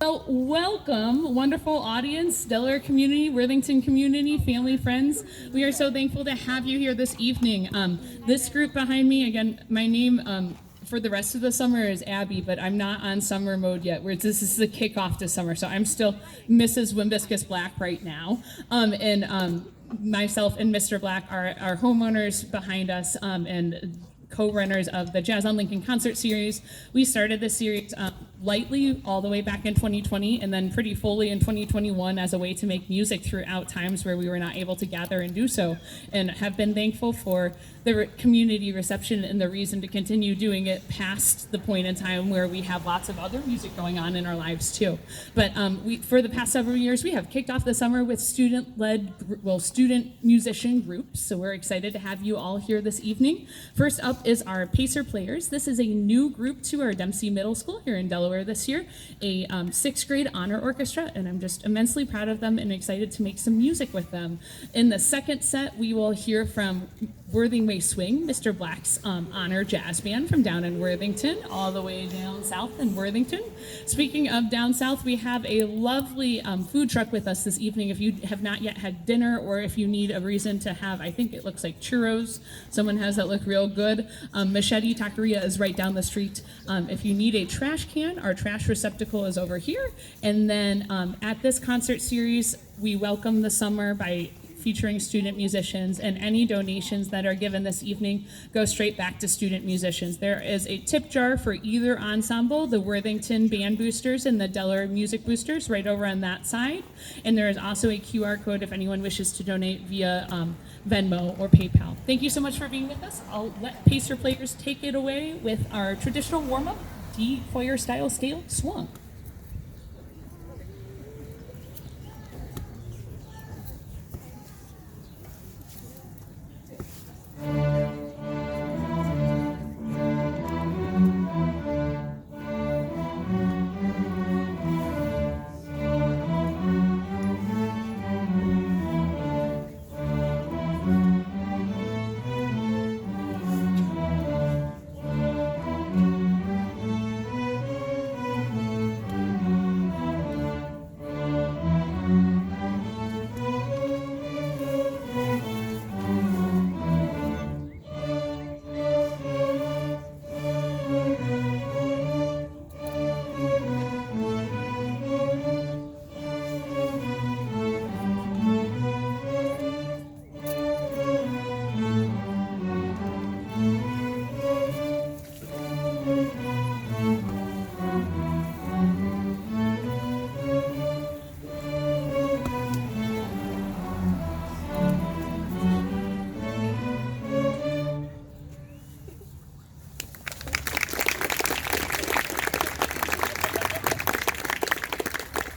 Well, welcome, wonderful audience, Delaware community, Worthington community, family, friends. We are so thankful to have you here this evening. This group behind me, again, my name for the rest of the summer is Abby, but I'm not on summer mode yet. This is the kickoff to summer, so I'm still Mrs. Wimbiscus Black right now. Myself and Mr. Black are homeowners behind us and co-runners of the Jazz on Lincoln concert series. We started this series lightly all the way back in 2020 and then pretty fully in 2021 as a way to make music throughout times where we were not able to gather and do so, and have been thankful for the community reception and the reason to continue doing it past the point in time where we have lots of other music going on in our lives too. But for the past several years, we have kicked off the summer with student musician groups, so we're excited to have you all here this evening. First up is our Pacer Players. This is a new group to our Dempsey Middle School here in Delaware this year, a sixth grade honor orchestra, and I'm just immensely proud of them and excited to make some music with them. In the second set, we will hear from Worthing Way Swing, Mr. Black's honor jazz band from down in Worthington, all the way down south in Worthington. Speaking of down south, we have a lovely food truck with us this evening. If you have not yet had dinner, or if you need a reason to have, I think it looks like churros. Someone has that look real good. Machete Taqueria is right down the street. If you need a trash can, our trash receptacle is over here. And then at this concert series, we welcome the summer by featuring student musicians, and any donations that are given this evening go straight back to student musicians. There is a tip jar for either ensemble, the Worthington Band Boosters and the Delaware Music Boosters, right over on that side. And there is also a QR code if anyone wishes to donate via Venmo or PayPal. Thank you so much for being with us. I'll let Pacer Players take it away with our traditional warm-up, D choir style scale swung.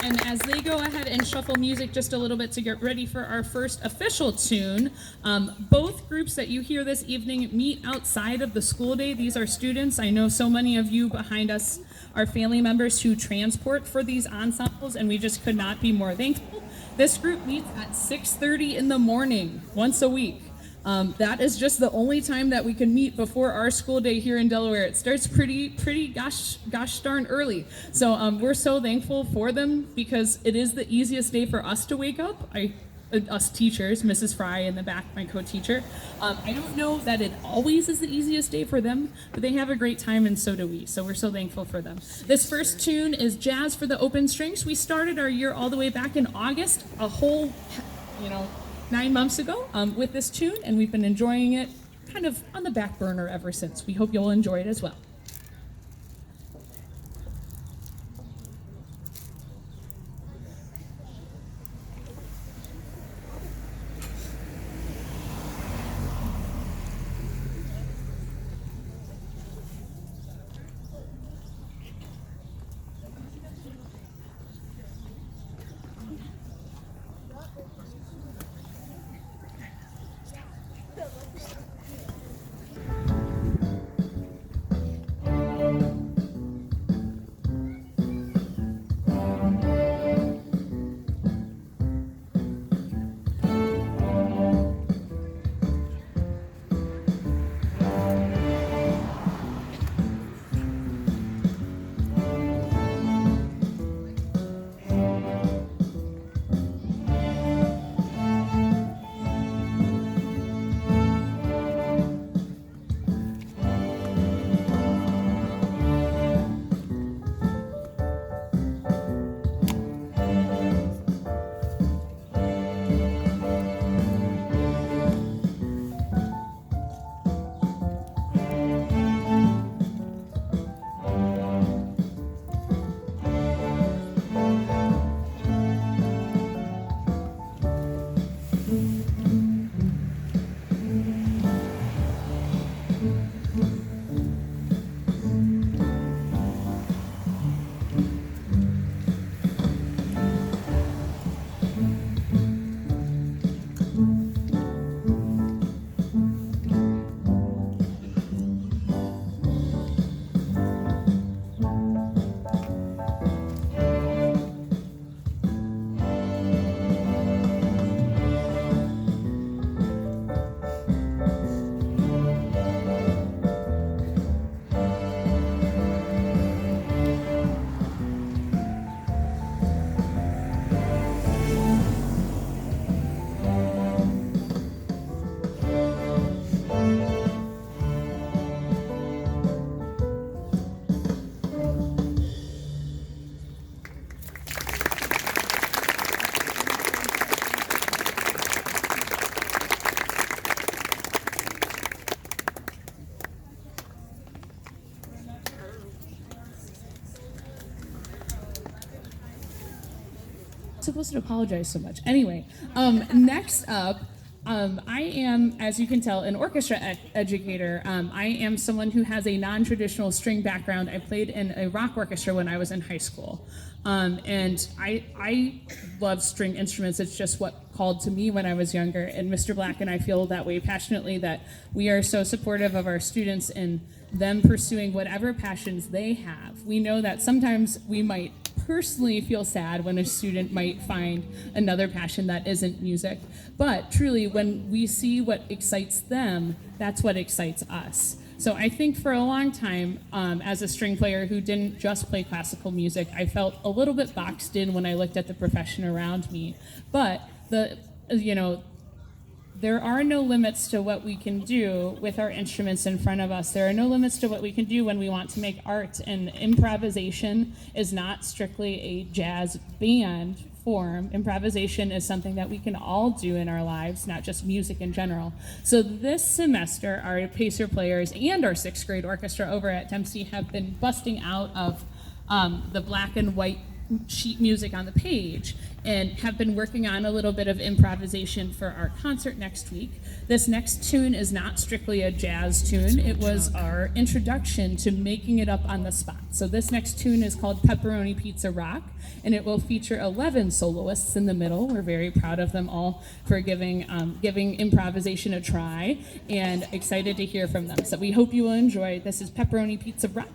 And as they go ahead and shuffle music just a little bit to get ready for our first official tune, both groups that you hear this evening meet outside of the school day. These are students. I know so many of you behind us are family members who transport for these ensembles, and we just could not be more thankful. This group meets at 6:30 in the morning, once a week. That is just the only time that we can meet before our school day here in Delaware. It starts pretty gosh darn early. So we're so thankful for them because it is the easiest day for us to wake up. Us teachers, Mrs. Fry in the back, my co-teacher. I don't know that it always is the easiest day for them, but they have a great time and so do we. So we're so thankful for them. This first tune is Jazz for the Open Strings. We started our year all the way back in August, a whole, 9 months ago with this tune, and we've been enjoying it kind of on the back burner ever since. We hope you'll enjoy it as well. supposed to apologize so much. Anyway, next up, I am, as you can tell, an orchestra educator. I am someone who has a non-traditional string background. I played in a rock orchestra when I was in high school. And I love string instruments. It's just what called to me when I was younger. And Mr. Black and I feel that way passionately, that we are so supportive of our students and them pursuing whatever passions they have. We know that sometimes we might personally feel sad when a student might find another passion that isn't music. But truly, when we see what excites them, that's what excites us. So I think for a long time, as a string player who didn't just play classical music, I felt a little bit boxed in when I looked at the profession around me. But there are no limits to what we can do with our instruments in front of us. There are no limits to what we can do when we want to make art. And improvisation is not strictly a jazz band form. Improvisation is something that we can all do in our lives, not just music in general. So this semester, our Pacer players and our sixth grade orchestra over at Dempsey have been busting out of the black and white sheet music on the page and have been working on a little bit of improvisation for our concert next week. This next tune is not strictly a jazz tune. It was our introduction to making it up on the spot. So this next tune is called Pepperoni Pizza Rock, and it will feature 11 soloists in the middle. We're very proud of them all for giving improvisation a try, and excited to hear from them. So we hope you will enjoy. This is Pepperoni Pizza Rock.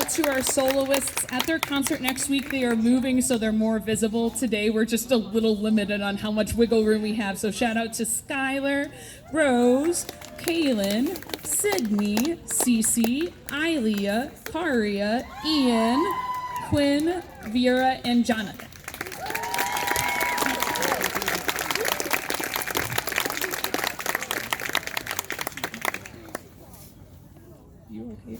out to our soloists at their concert next week. They are moving, so they're more visible. Today, we're just a little limited on how much wiggle room we have. So shout out to Skylar, Rose, Kaylin, Sydney, Cece, Ilea, Karia, Ian, Quinn, Vera, and Jonathan. You okay?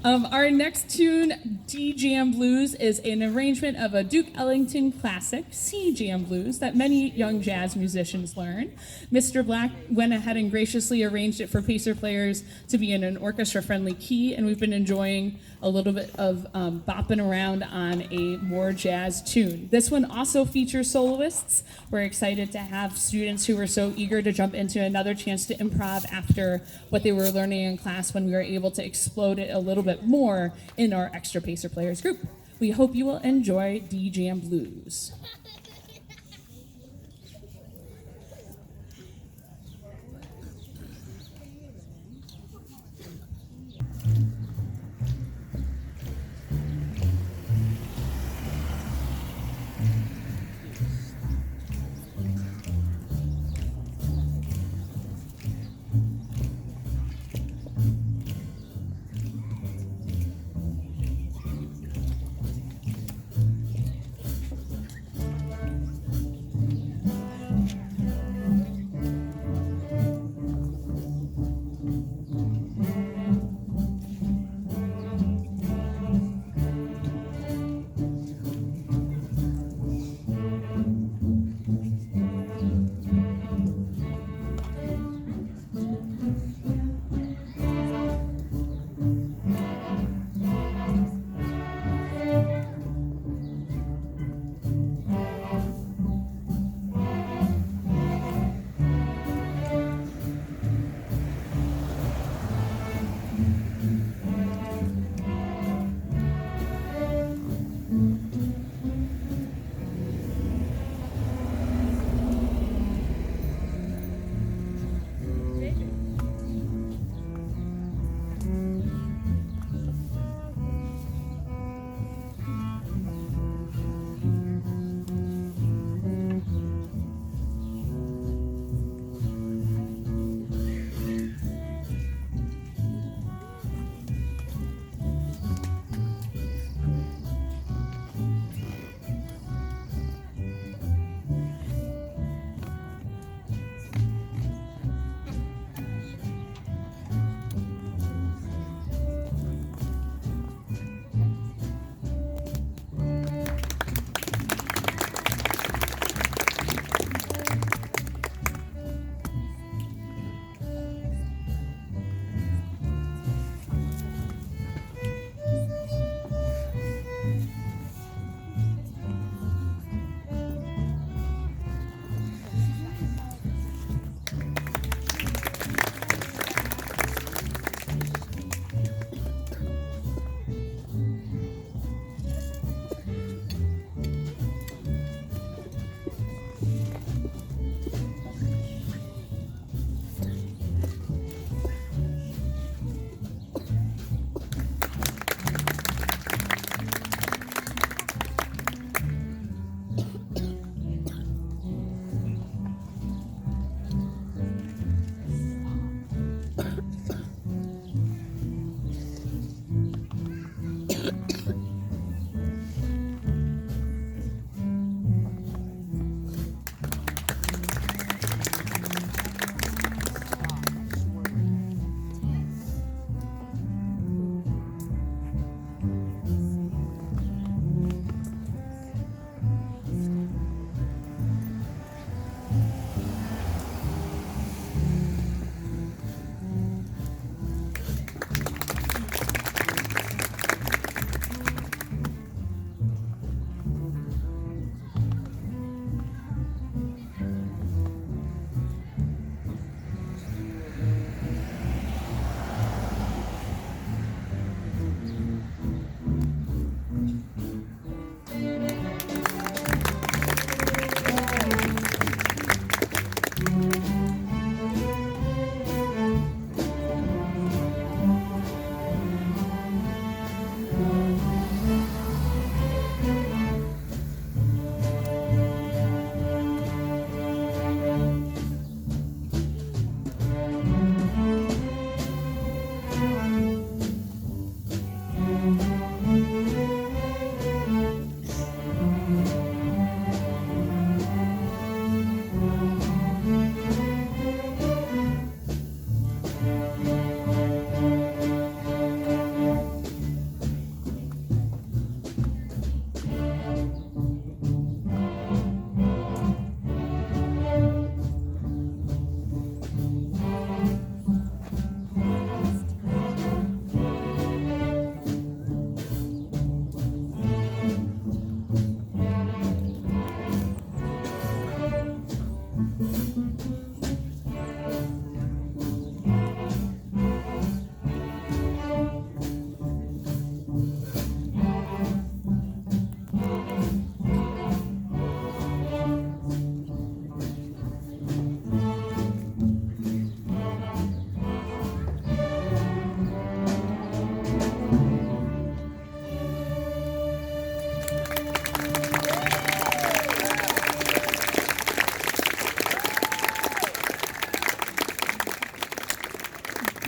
Our next tune, D Jam Blues, is an arrangement of a Duke Ellington classic, C Jam Blues, that many young jazz musicians learn. Mr. Black went ahead and graciously arranged it for Pacer players to be in an orchestra-friendly key, and we've been enjoying a little bit of bopping around on a more jazz tune. This one also features soloists. We're excited to have students who were so eager to jump into another chance to improv after what they were learning in class when we were able to explode it a little bit more in our Extra Pacer Players group. We hope you will enjoy D Jam Blues.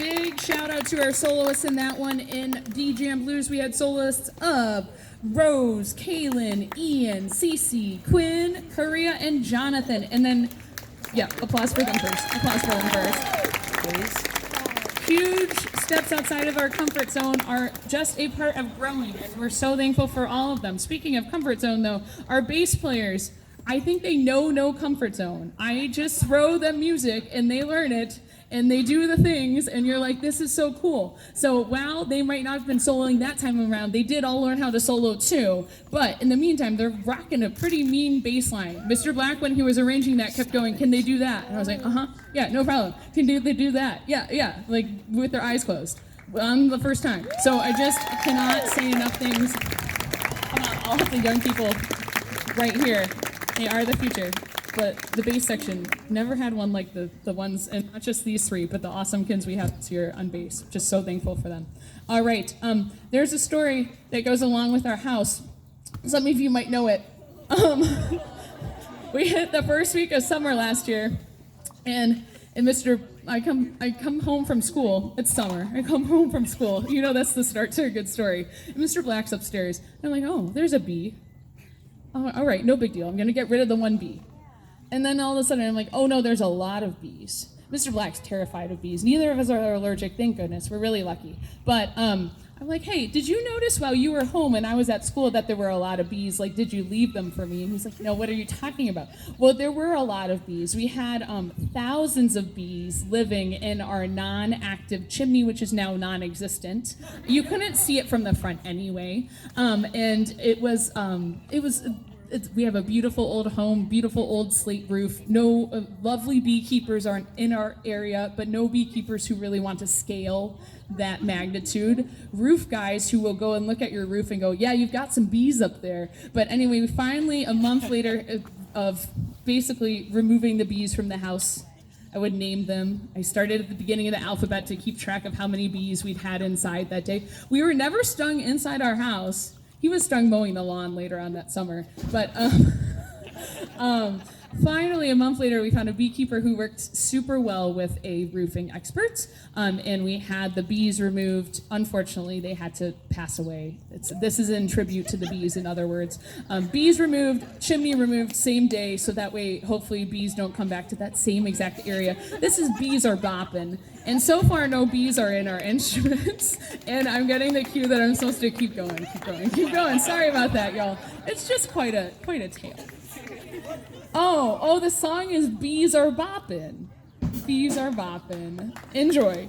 big shout out to our soloists in that one. In D-Jam Blues, we had soloists of Rose, Kaylin, Ian, Cece, Quinn, Korea, and Jonathan. And then, yeah, applause for them first. Applause for them first. Please. Huge steps outside of our comfort zone are just a part of growing, and we're so thankful for all of them. Speaking of comfort zone, though, our bass players, I think they know no comfort zone. I just throw them music, and they learn it, and they do the things, and you're like, this is so cool. So while they might not have been soloing that time around, they did all learn how to solo too. But in the meantime, they're rocking a pretty mean bass line. Mr. Black, when he was arranging that, kept going, can they do that? And I was like, yeah, no problem. Can they do that? Yeah, like with their eyes closed on the first time. So I just cannot say enough things about all of the young people right here. They are the future. But the bass section never had one like the ones, and not just these three, but the awesome kids we have this year on bass. Just so thankful for them. All right, there's a story that goes along with our house. Some of you might know it. We hit the first week of summer last year, and I come home from school. It's summer. I come home from school. You know that's the start to a good story. And Mr. Black's upstairs. And I'm like, oh, there's a bee. Oh, all right, no big deal. I'm gonna get rid of the one bee. And then all of a sudden, I'm like, oh no, there's a lot of bees. Mr. Black's terrified of bees. Neither of us are allergic, thank goodness. We're really lucky. But I'm like, hey, did you notice while you were home and I was at school that there were a lot of bees? Like, did you leave them for me? And he's like, no, what are you talking about? Well, there were a lot of bees. We had thousands of bees living in our non-active chimney, which is now non-existent. You couldn't see it from the front anyway. And we have a beautiful old home, beautiful old slate roof. No lovely beekeepers aren't in our area, but no beekeepers who really want to scale that magnitude. Roof guys who will go and look at your roof and go, yeah, you've got some bees up there. But anyway, we finally, a month later of basically removing the bees from the house, I would name them. I started at the beginning of the alphabet to keep track of how many bees we'd had inside that day. We were never stung inside our house. He was stung mowing the lawn later on that summer. But finally, a month later, we found a beekeeper who worked super well with a roofing expert, and we had the bees removed. Unfortunately, they had to pass away. This is in tribute to the bees, in other words. Bees removed, chimney removed, same day, so that way, hopefully, bees don't come back to that same exact area. This is Bees Are Boppin'. And so far, no bees are in our instruments. And I'm getting the cue that I'm supposed to keep going. Sorry about that, y'all. It's just quite a tale. Oh, the song is Bees Are Boppin'. Bees Are Boppin'. Enjoy.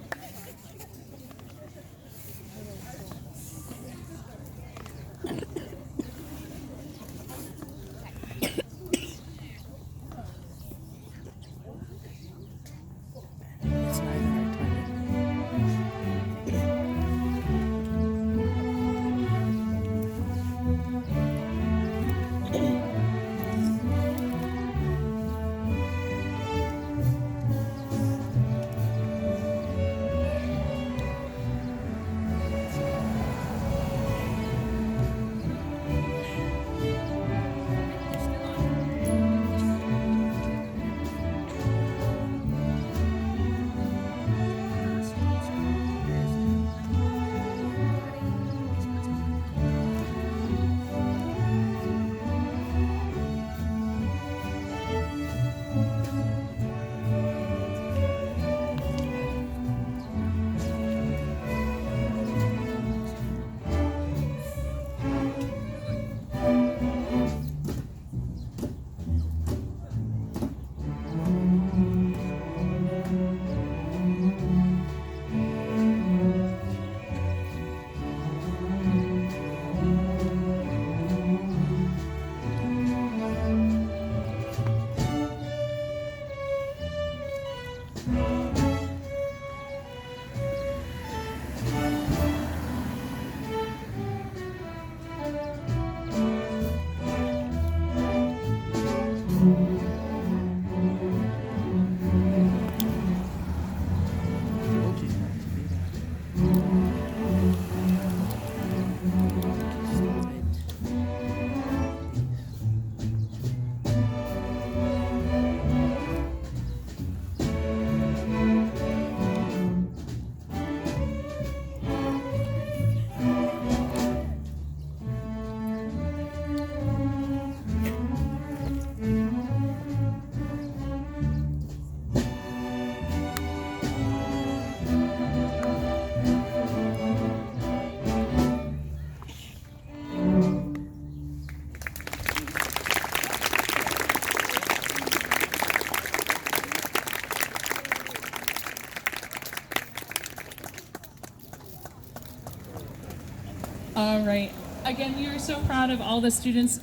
All right. Again, we are so proud of all the students,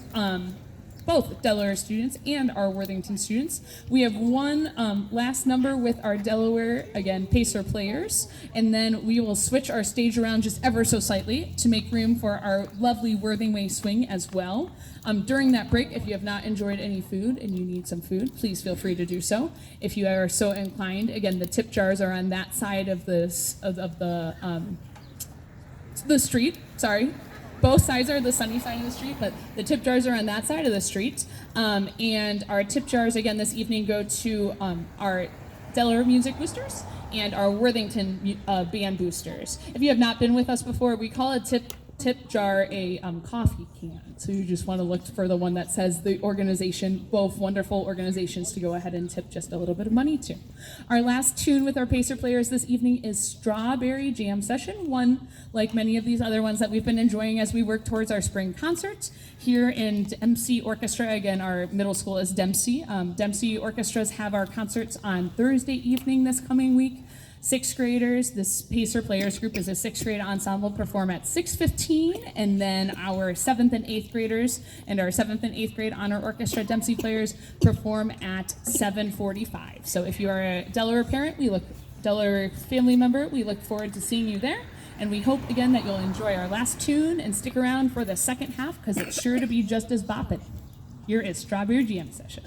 both Delaware students and our Worthington students. We have one last number with our Delaware, again, Pacer players, and then we will switch our stage around just ever so slightly to make room for our lovely Worthing swing as well. During that break, if you have not enjoyed any food and you need some food, please feel free to do so. If you are so inclined, again, the tip jars are on that side of the street. Sorry. Both sides are the sunny side of the street, but the tip jars are on that side of the street. And our tip jars, again, this evening go to our Delaware Music Boosters and our Worthington Band Boosters. If you have not been with us before, we call a tip jar a coffee can. So you just want to look for the one that says the organization, both wonderful organizations to go ahead and tip just a little bit of money to. Our last tune with our Pacer players this evening is Strawberry Jam Session, one like many of these other ones that we've been enjoying as we work towards our spring concerts. Here in Dempsey Orchestra, again, our middle school is Dempsey. Dempsey Orchestras have our concerts on Thursday evening this coming week. Sixth graders, this Pacer Players group is a sixth grade ensemble, perform at 6:15, and then our 7th and 8th graders and our 7th and 8th grade honor orchestra Dempsey players perform at 7:45. So if you are a Delaware parent, Delaware family member, we look forward to seeing you there. And we hope again that you'll enjoy our last tune and stick around for the second half because it's sure to be just as boppin'. Here is Strawberry Jam Session.